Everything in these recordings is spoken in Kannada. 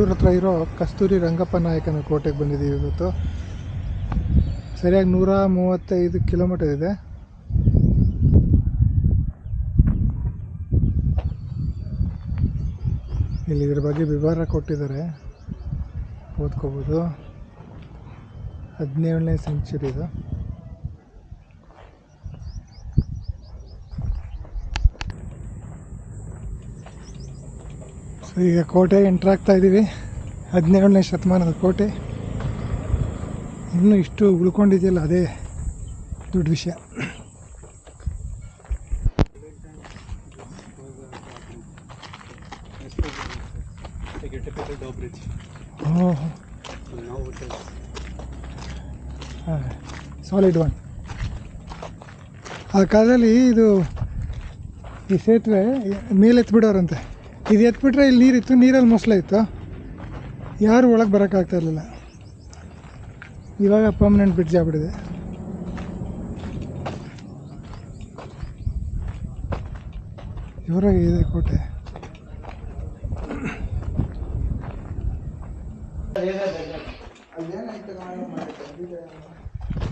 ಬೇಲೂರು ಹತ್ರ ಇರೋ ಕಸ್ತೂರಿ ರಂಗಪ್ಪ ನಾಯಕನ ಕೋಟೆಗೆ ಬಂದಿದ್ದೀವಿ ಇವತ್ತು. ಸರಿಯಾಗಿ 135 ಕಿಲೋಮೀಟರ್ ಇದೆ. ಇಲ್ಲಿ ಇದ್ರ ಬಗ್ಗೆ ವಿವರ ಕೊಟ್ಟಿದ್ದಾರೆ, ಓದ್ಕೋಬೋದು. 17ನೇ ಸೆಂಚುರಿ ಇದು. ಸೊ ಈಗ ಕೋಟೆ ಎಂಟ್ರ್ ಆಗ್ತಾ ಇದ್ದೀವಿ. 17ನೇ ಶತಮಾನದ ಕೋಟೆ. ಇನ್ನೂ ಇಷ್ಟು ಉಳ್ಕೊಂಡಿದೆಯಲ್ಲ, ಅದೇ ದೊಡ್ಡ ವಿಷಯ. Solid one. ಆ ಕಾಲದಲ್ಲಿ ಇದು ಈ ಸೇತುವೆ ಮೇಲೆ ಎತ್ಬಿಡೋರಂತೆ. ಇದು ಎತ್ಬಿಟ್ರೆ ಇಲ್ಲಿ ನೀರಿತ್ತು, ನೀರಲ್ಲಿ ಮೊಸಳೆ ಇತ್ತು, ಯಾರು ಒಳಗೆ ಬರೋಕ್ಕಾಗ್ತಾ ಇರಲಿಲ್ಲ. ಇವಾಗ ಪರ್ಮನೆಂಟ್ ಬ್ರಿಡ್ಜ್ ಆಗ್ಬಿಟ್ಟಿದೆ. ಜೋರಾಗಿದೆ ಕೋಟೆ.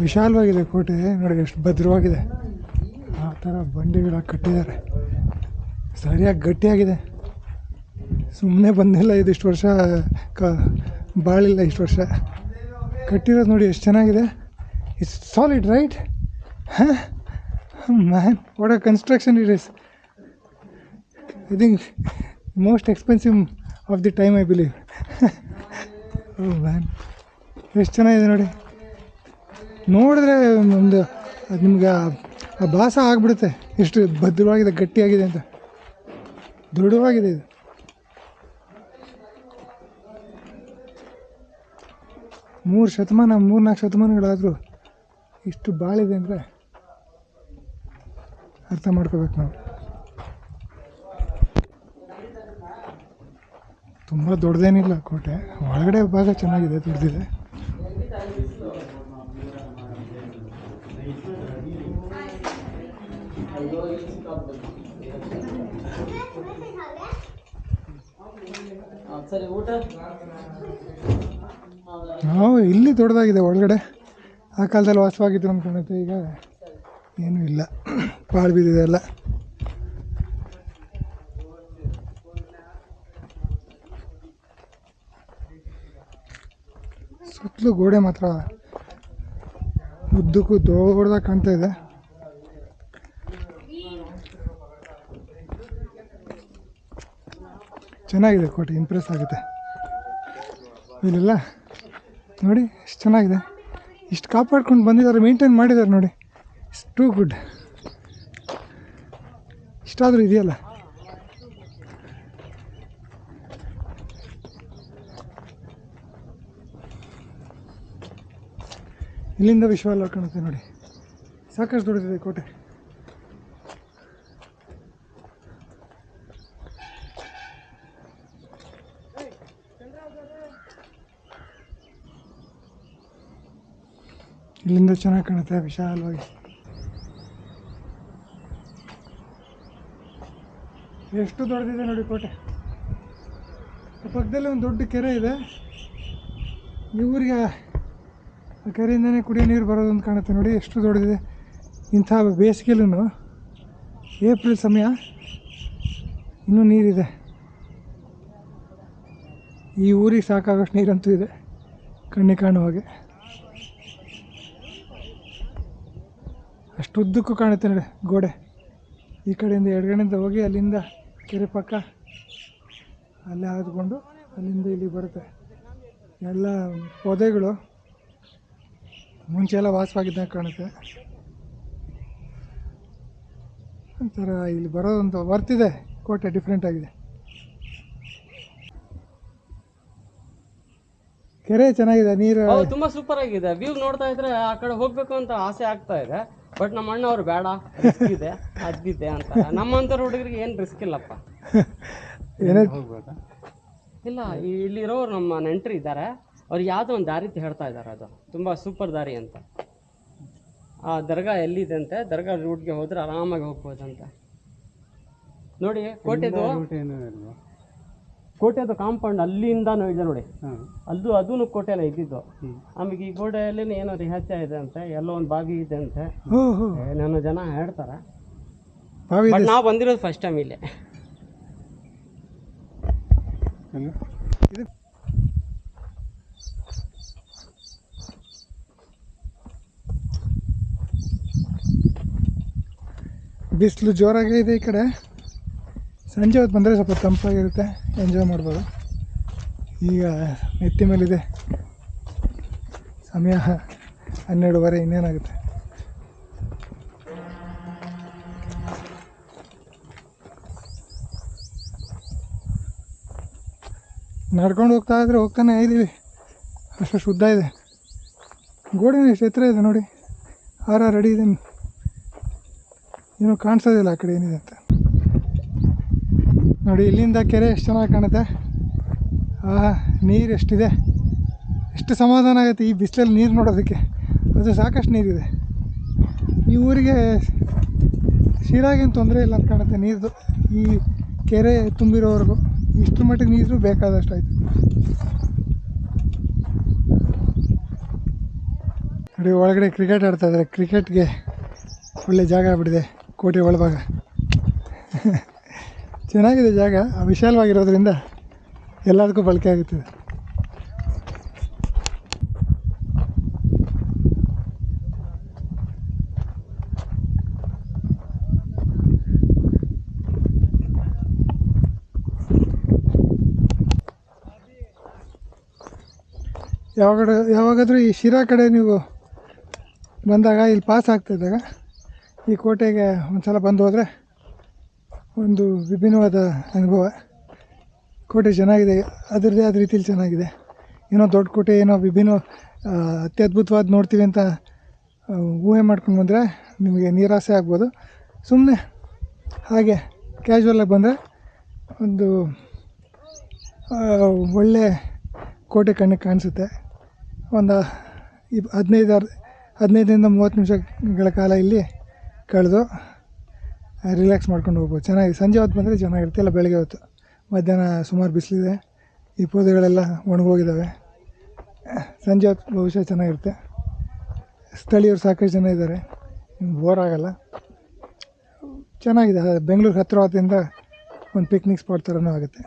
ವಿಶಾಲವಾಗಿದೆ ಕೋಟೆ ನೋಡಿ, ಎಷ್ಟು ಭದ್ರವಾಗಿದೆ. ಆ ಥರ ಬಂಡಿಗಳ ಕಟ್ಟಿದ್ದಾರೆ, ಸರಿಯಾಗಿ ಗಟ್ಟಿಯಾಗಿದೆ. ಸುಮ್ಮನೆ ಬಂದಿಲ್ಲ, ಇದಿಷ್ಟು ವರ್ಷ ಬಾಳಿಲ್ಲ, ಇಷ್ಟು ವರ್ಷ ಕಟ್ಟಿರೋದು ನೋಡಿ ಎಷ್ಟು ಚೆನ್ನಾಗಿದೆ. It's solid right. ಹಾಂ man, what a construction it is. I think most expensive of the time, I believe. Oh man, ಎಷ್ಟು ಚೆನ್ನಾಗಿದೆ ನೋಡಿ. ನೋಡಿದ್ರೆ ಒಂದು ನಿಮ್ಗೆ ಆ ಭಾಸ ಆಗಿಬಿಡುತ್ತೆ ಎಷ್ಟು ಭದ್ರವಾಗಿದೆ, ಗಟ್ಟಿಯಾಗಿದೆ ಅಂತ. ದೃಢವಾಗಿದೆ ಇದು. ಮೂರು ಶತಮಾನ 3-4 ಶತಮಾನಗಳಾದರೂ ಇಷ್ಟು ಬಾಳಿದೆ ಅಂದರೆ ಅರ್ಥ ಮಾಡ್ಕೋಬೇಕು ನಾವು. ತುಂಬ ದೊಡ್ಡದೇನಿಲ್ಲ ಕೋಟೆ, ಒಳಗಡೆ ಭಾಗ ಚೆನ್ನಾಗಿದೆ, ದೊಡ್ಡದಿದೆ. ನಾವು ಇಲ್ಲಿ ದೊಡ್ಡದಾಗಿದೆ ಒಳಗಡೆ. ಆ ಕಾಲದಲ್ಲಿ ವಾಸವಾಗಿದ್ರು ಅಂದ್ಕೊಳುತ್ತೆ, ಈಗ ಏನೂ ಇಲ್ಲ, ಪಾಳು ಬಿದ್ದಿದೆ ಎಲ್ಲ. ಸುತ್ತಲೂ ಗೋಡೆ ಮಾತ್ರ ಉದ್ದಕ್ಕೂ ದೊಡ್ಡದಾಗಿ ಕಾಣ್ತಾ ಇದೆ. ಚೆನ್ನಾಗಿದೆ ಕೋಟೆ, ಇಂಪ್ರೆಸ್ ಆಗುತ್ತೆ. ಇಲ್ಲೆಲ್ಲ ನೋಡಿ ಎಷ್ಟು ಚೆನ್ನಾಗಿದೆ, ಇಷ್ಟು ಕಾಪಾಡ್ಕೊಂಡು ಬಂದಿದ್ದಾರೆ, ಮೇಂಟೈನ್ ಮಾಡಿದ್ದಾರೆ ನೋಡಿ. It's too good. ಇಷ್ಟಾದರೂ ಇದೆಯಲ್ಲ. ಇಲ್ಲಿಂದ ವಿಶ್ವಾಲ ಕಾಣುತ್ತೆ ನೋಡಿ, ಸಾಕಷ್ಟು ದೊಡ್ಡದಿದೆ ಕೋಟೆ. ಇಲ್ಲಿಂದ ಚೆನ್ನಾಗಿ ಕಾಣುತ್ತೆ, ವಿಶಾಲವಾಗಿ. ಎಷ್ಟು ದೊಡ್ಡದಿದೆ ನೋಡಿ ಕೋಟೆ. ಪಕ್ಕದಲ್ಲಿ ಒಂದು ದೊಡ್ಡ ಕೆರೆ ಇದೆ. ಈ ಊರಿಗೆ ಆ ಕೆರೆಯಿಂದನೇ ಕುಡಿಯೋ ನೀರು ಬರೋದು ಅಂತ ಕಾಣುತ್ತೆ ನೋಡಿ, ಎಷ್ಟು ದೊಡ್ಡದಿದೆ. ಇಂಥ ಬೇಸಿಗೆಲೂ, ಏಪ್ರಿಲ್ ಸಮಯ, ಇನ್ನೂ ನೀರಿದೆ. ಈ ಊರಿಗೆ ಸಾಕಾಗೋಷ್ಟು ನೀರಂತೂ ಇದೆ, ಕಣ್ಣಿಗೆ ಕಾಣುವ ಹಾಗೆ. ಅಷ್ಟು ಉದ್ದಕ್ಕೂ ಕಾಣುತ್ತೆ ನೋಡಿ ಗೋಡೆ. ಈ ಕಡೆಯಿಂದ ಎಡಗಡೆಯಿಂದ ಹೋಗಿ ಅಲ್ಲಿಂದ ಕೆರೆ ಪಕ್ಕ ಅಲ್ಲೇ ಹಾದ್ಕೊಂಡು ಅಲ್ಲಿಂದ ಇಲ್ಲಿ ಬರುತ್ತೆ. ಎಲ್ಲ ಪೊದೆಗಳು ಮುಂಚೆ ಎಲ್ಲ ವಾಸವಾಗಿದ್ದಾಗ ಕಾಣುತ್ತೆ. ಒಂಥರ ಇಲ್ಲಿ ಬರೋದಂತ ವರ್ತಿದೆ ಕೋಟೆ, ಡಿಫ್ರೆಂಟ್ ಆಗಿದೆ. ಕೆರೆ ಚೆನ್ನಾಗಿದೆ, ನೀರು ತುಂಬಾ ಸೂಪರ್ ಆಗಿದೆ. ವ್ಯೂ ನೋಡ್ತಾ ಇದ್ರೆ ಆ ಕಡೆ ಹೋಗ್ಬೇಕು ಅಂತ ಆಸೆ ಆಗ್ತಾ ಇದೆ. ಬಟ್ ನಮ್ಮ ಅಣ್ಣವ್ರು ಬೇಡ, ರಿಸ್ಕ್ ಇದೆ, ಅದಿದೆ ಅಂತ. ನಮ್ಮಂಥವ್ರ ಹುಡುಗರಿಗೆ ಏನು ರಿಸ್ಕ್ ಇಲ್ಲಪ್ಪ. ಇಲ್ಲ, ಇಲ್ಲಿರೋರು ನಮ್ಮ ನೆಂಟರು ಇದ್ದಾರೆ, ಅವ್ರು ಯಾವುದೋ ಒಂದು ದಾರಿ ಹೇಳ್ತಾ ಇದ್ದಾರೆ, ಅದು ತುಂಬ ಸೂಪರ್ ದಾರಿ ಅಂತ. ಆ ದರ್ಗಾ ಎಲ್ಲಿದೆ ಅಂತೆ, ದರ್ಗಾ ರೂಟ್ಗೆ ಹೋದ್ರೆ ಆರಾಮಾಗಿ ಹೋಗ್ಬೋದಂತೆ. ನೋಡಿ ಕೋಟೆದು ಕೋಟೆದು ಕಾಂಪೌಂಡ್ ಅಲ್ಲಿಂದಾನು ಇದೆ ನೋಡಿ, ಹಾಂ ಅದೂ ಕೋಟೆಲ್ಲ ಇದ್ದಿದ್ದು. ಆಮೇಲೆ ಈ ಗೋಡೆಯಲ್ಲಿ ಏನೋ ರಿಹಾತ್ಯ ಇದೆ ಅಂತೆ, ಎಲ್ಲೋ ಒಂದು ಬಾವಿ ಇದೆ ಅಂತೆ, ಓಹೋ ಏನೇನೋ ಜನ ಹೇಳ್ತಾರೆ. ಬಾವಿ ಬಟ್ ಇದೆ. ನಾವು ಬಂದಿರೋದು ಫಸ್ಟ್ ಟೈಮ್ ಇಲ್ಲೇ. ಇದು ಬಿಸಿಲು ಜೋರಾಗೇ ಇದೆ ಈ ಕಡೆ. ಸಂಜೆ ಹೊತ್ತು ಬಂದರೆ ಸ್ವಲ್ಪ ತಂಪಾಗಿರುತ್ತೆ, ಎಂಜಾಯ್ ಮಾಡ್ಬೋದು. ಈಗ ನೆತ್ತಿ ಮೇಲಿದೆ, ಸಮಯ 12:30, ಇನ್ನೇನಾಗುತ್ತೆ. ನಡ್ಕೊಂಡು ಹೋಗ್ತಾನೆ ಇದ್ದೀವಿ, ಅಷ್ಟು ಶುದ್ಧ ಇದೆ. ಗೋಡೆನ ಎಷ್ಟು ಎತ್ತರ ಇದೆ ನೋಡಿ, 6 ಅಡಿ ಇದೆ. ಏನೂ ಕಾಣಿಸೋದಿಲ್ಲ ಆ ಕಡೆ ಏನಿದೆ ಅಂತ. ನೋಡಿ ಇಲ್ಲಿಂದ ಕೆರೆ ಎಷ್ಟು ಚೆನ್ನಾಗಿ ಕಾಣುತ್ತೆ. ನೀರು ಎಷ್ಟಿದೆ, ಎಷ್ಟು ಸಮಾಧಾನ ಆಗುತ್ತೆ ಈ ಬಿಸಿಲಲ್ಲಿ ನೀರು ನೋಡೋದಕ್ಕೆ. ಅದು ಸಾಕಷ್ಟು ನೀರಿದೆ. ಈ ಊರಿಗೆ ಶಿರಾಗೇನು ತೊಂದರೆ ಇಲ್ಲ ಅಂತ ಕಾಣುತ್ತೆ ನೀರ್ದು. ಈ ಕೆರೆ ತುಂಬಿರೋವರೆಗೂ ಇಷ್ಟರ ಮಟ್ಟಿಗೆ ನೀರು ಬೇಕಾದಷ್ಟು ಆಯಿತು. ನೋಡಿ ಒಳಗಡೆ ಕ್ರಿಕೆಟ್ ಆಡ್ತಾಯಿದ್ದಾರೆ. ಕ್ರಿಕೆಟ್ಗೆ ಒಳ್ಳೆ ಜಾಗ ಆಗ್ಬಿಟ್ಟಿದೆ ಕೋಟೆ ಒಳಭಾಗ. ಚೆನ್ನಾಗಿದೆ ಜಾಗ, ವಿಶಾಲವಾಗಿರೋದ್ರಿಂದ ಎಲ್ಲದಕ್ಕೂ ಬಳಕೆ ಆಗುತ್ತದೆ. ಯಾವಾಗಾದರೂ ಈ ಶಿರಾ ಕಡೆ ನೀವು ಬಂದಾಗ, ಇಲ್ಲಿ ಪಾಸ್ ಆಗ್ತಾಯಿದ್ದಾಗ ಈ ಕೋಟೆಗೆ ಒಂದು ಸಲ ಬಂದು ಹೋದರೆ ಒಂದು ವಿಭಿನ್ನವಾದ ಅನುಭವ. ಕೋಟೆ ಚೆನ್ನಾಗಿದೆ, ಅದರದ್ದೇ ಆದ ರೀತಿಯಲ್ಲಿ ಚೆನ್ನಾಗಿದೆ. ಏನೋ ದೊಡ್ಡ ಕೋಟೆ, ಏನೋ ವಿಭಿನ್ನ ಅತ್ಯದ್ಭುತವಾದ ನೋಡ್ತೀವಿ ಅಂತ ಊಹೆ ಮಾಡ್ಕೊಂಡು ಬಂದರೆ ನಿಮಗೆ ನಿರಾಸೆ ಆಗ್ಬೋದು. ಸುಮ್ಮನೆ ಹಾಗೆ ಕ್ಯಾಶುವಲಾಗಿ ಬಂದರೆ ಒಂದು ಒಳ್ಳೆ ಕೋಟೆ ಕಣ್ಣಿಗೆ ಕಾಣಿಸುತ್ತೆ. ಒಂದು 15ರಿಂದ 30 ನಿಮಿಷಗಳ ಕಾಲ ಇಲ್ಲಿ ಕಳೆದು ರಿಲ್ಯಾಕ್ಸ್ ಮಾಡ್ಕೊಂಡು ಹೋಗ್ಬೋದು. ಚೆನ್ನಾಗಿದೆ. ಸಂಜೆ ಹೊತ್ತು ಬಂದರೆ ಚೆನ್ನಾಗಿರುತ್ತೆ, ಇಲ್ಲ ಬೆಳಗ್ಗೆ ಹೊತ್ತು. ಮಧ್ಯಾಹ್ನ ಸುಮಾರು ಬಿಸಿಲಿದೆ, ಈ ಪೊದೆಗಳೆಲ್ಲ ಒಣಗೋಗಿದ್ದಾವೆ. ಸಂಜೆ ಹೊತ್ತು ಬಹುಶಃ ಚೆನ್ನಾಗಿರುತ್ತೆ. ಸ್ಥಳೀಯರು ಸಾಕಷ್ಟು ಜನ ಇದ್ದಾರೆ, ಬೋರ್ ಆಗೋಲ್ಲ, ಚೆನ್ನಾಗಿದೆ. ಬೆಂಗಳೂರು ಹತ್ತಿರವಾದ್ದರಿಂದ ಒಂದು ಪಿಕ್ನಿಕ್ ಸ್ಪಾಟ್ ಥರನೂ ಆಗುತ್ತೆ.